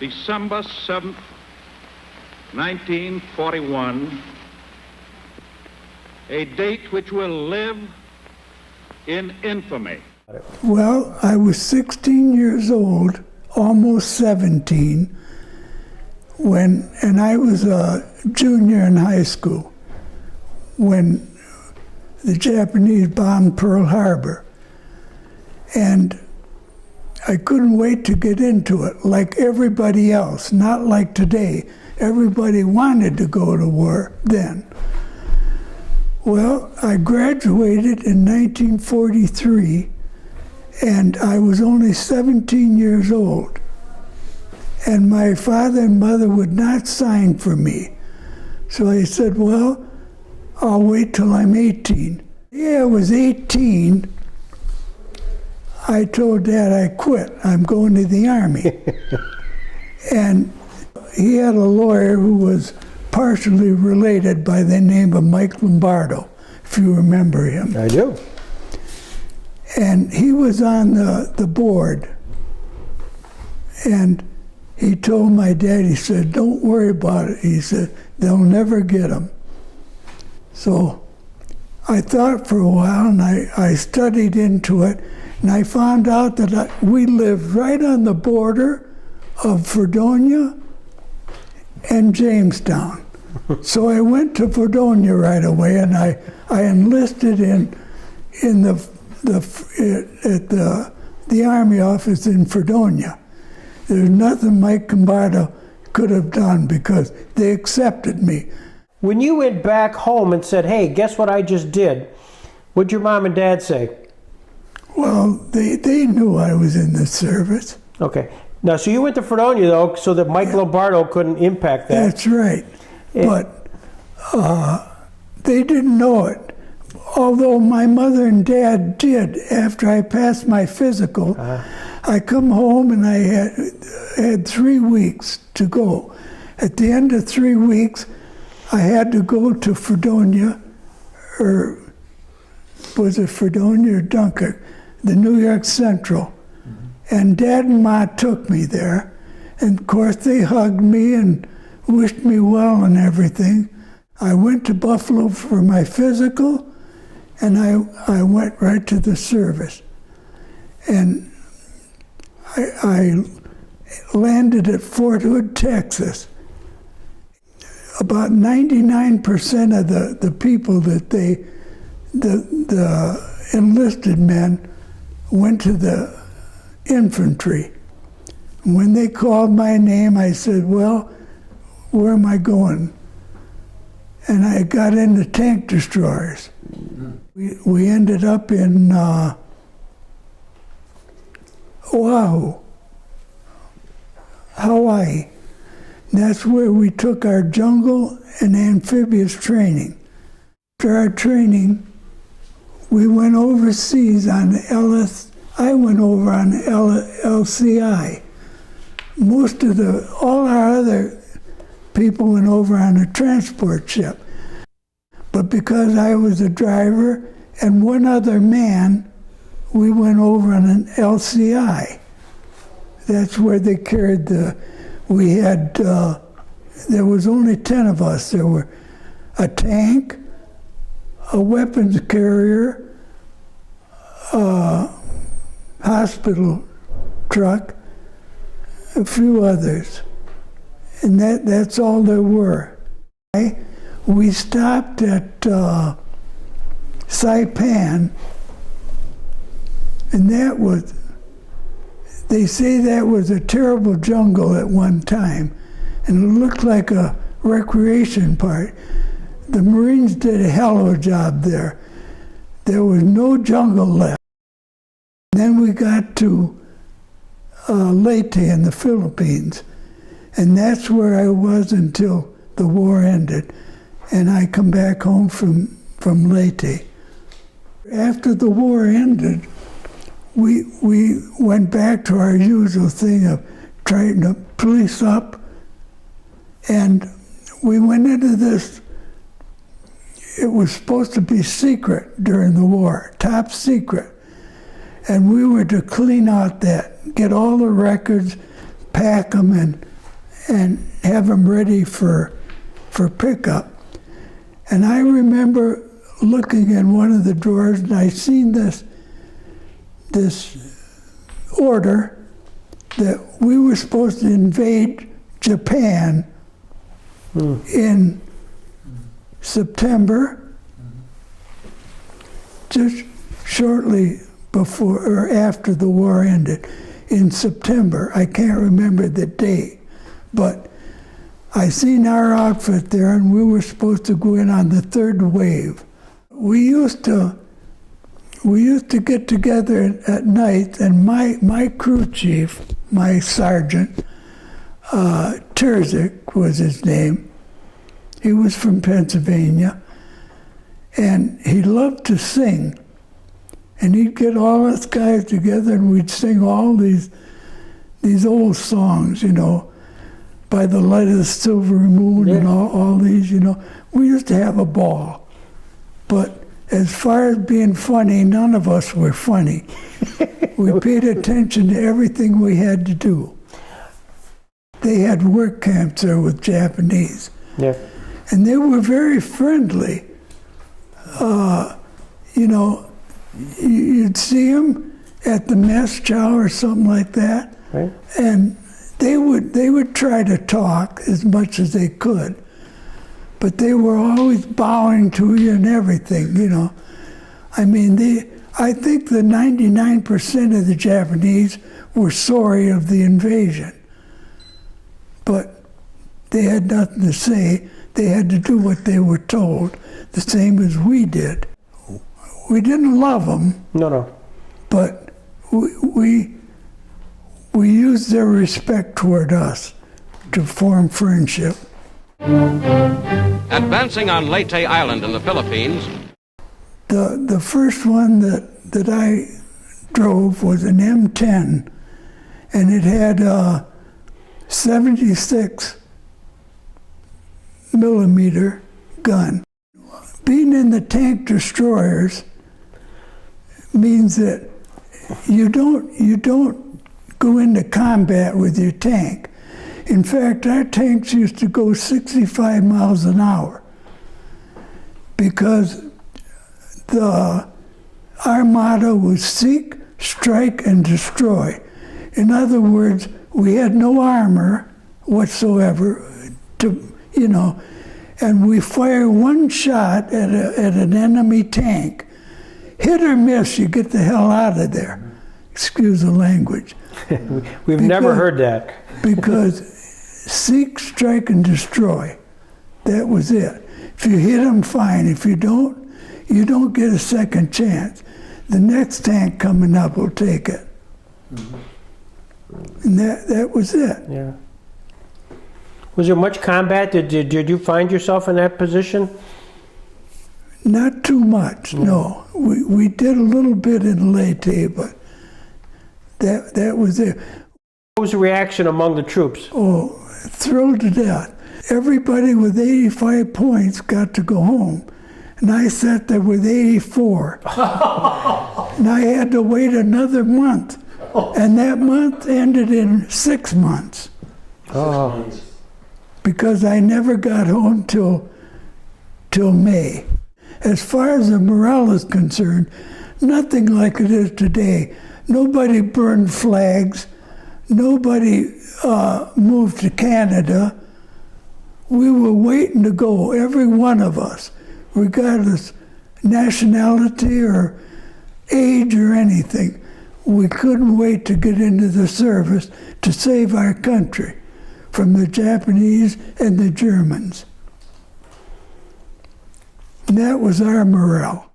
December 7th, 1941, a date which will live in infamy. Well, I was 16 years old, almost 17, and I was a junior in high school when the Japanese bombed Pearl Harbor. And I couldn't wait to get into it, like everybody else, not like today. Everybody wanted to go to war then. Well, I graduated in 1943, and I was only 17 years old. And my father and mother would not sign for me. So I said, well, I'll wait till I'm 18. Yeah, I was 18. I told Dad I quit. I'm going to the Army. And he had a lawyer who was partially related by the name of Mike Lombardo, if you remember him. I do. And he was on the board. And he told my dad, he said, don't worry about it. He said, they'll never get him. So I thought for a while, and I studied into it, and I found out that we lived right on the border of Fredonia and Jamestown. So I went to Fredonia right away, and I enlisted at the Army office in Fredonia. There's nothing Mike Lombardo could have done because they accepted me. When you went back home and said, hey, guess what I just did, what'd your mom and dad say? Well, they knew I was in the service. Okay. Now, so you went to Fredonia, though, so that Mike Lombardo couldn't impact that. That's right. But they didn't know it. Although my mother and dad did after I passed my physical. I come home and I had 3 weeks to go. At the end of 3 weeks, I had to go to Fredonia, or was it Fredonia or Dunkirk, the New York Central. And Dad and Ma took me there. And of course they hugged me and wished me well and everything. I went to Buffalo for my physical, and I went right to the service. And I landed at Fort Hood, Texas. About 99% of the people that the enlisted men went to the infantry. When they called my name, I said, well, where am I going? And I got into tank destroyers. We ended up in Oahu, Hawaii. And that's where we took our jungle and amphibious training. After our training, we went overseas on I went over on LCI. All our other people went over on a transport ship. But because I was a driver and one other man, we went over on an LCI. That's where they carried there was only 10 of us. There were a tank, a weapons carrier, a hospital truck, a few others. And that's all there were. We stopped at Saipan, and they say that was a terrible jungle at one time, and it looked like a recreation park. The Marines did a hell of a job there. There was no jungle left. And then we got to Leyte in the Philippines, and that's where I was until the war ended, and I come back home from Leyte. After the war ended, we went back to our usual thing of trying to police up, and we went into this. It was supposed to be secret during the war, top secret. And we were to clean out that, get all the records, pack them, and and have them ready for pickup. And I remember looking in one of the drawers, and I seen this order that we were supposed to invade Japan in September, just shortly before or after the war ended, in September. I can't remember the date, but I seen our outfit there, and we were supposed to go in on the third wave. We used to get together at night, and my crew chief, my sergeant, Terzic was his name. He was from Pennsylvania, and he loved to sing. And he'd get all us guys together, and we'd sing all these old songs, you know, By the Light of the Silver Moon, and all these, you know. We used to have a ball. But as far as being funny, none of us were funny. We paid attention to everything we had to do. They had work camps there with Japanese. Yeah. And they were very friendly. You know, you'd see them at the mess chow or something like that, Right. and they would try to talk as much as they could, but they were always bowing to you and everything, you know. I mean, I think the 99% of the Japanese were sorry of the invasion, but they had nothing to say. They had to do what they were told, the same as we did. We didn't love them, No. but we used their respect toward us to form friendship. Advancing on Leyte Island in the Philippines, The first one that I drove was an M10, and it had a 76 millimeter gun. Being in the tank destroyers means that you don't go into combat with your tank. In fact, our tanks used to go 65 miles an hour because our motto was seek, strike, and destroy. In other words, we had no armor whatsoever and we fire one shot at an enemy tank. Hit or miss, you get the hell out of there. Excuse the language. We've never heard that. Because seek, strike, and destroy. That was it. If you hit them, fine. If you don't get a second chance. The next tank coming up will take it. And that was it. Yeah. Was there much combat? Did you find yourself in that position? Not too much, no. We did a little bit in Leyte, but that was it. What was the reaction among the troops? Oh, thrilled to death. Everybody with 85 points got to go home. And I sat there with 84. And I had to wait another month. And that month ended in 6 months. Oh. Because I never got home till May. As far as the morale is concerned, nothing like it is today. Nobody burned flags. Nobody moved to Canada. We were waiting to go, every one of us, regardless nationality or age or anything. We couldn't wait to get into the service to save our country from the Japanese and the Germans. And that was our morale.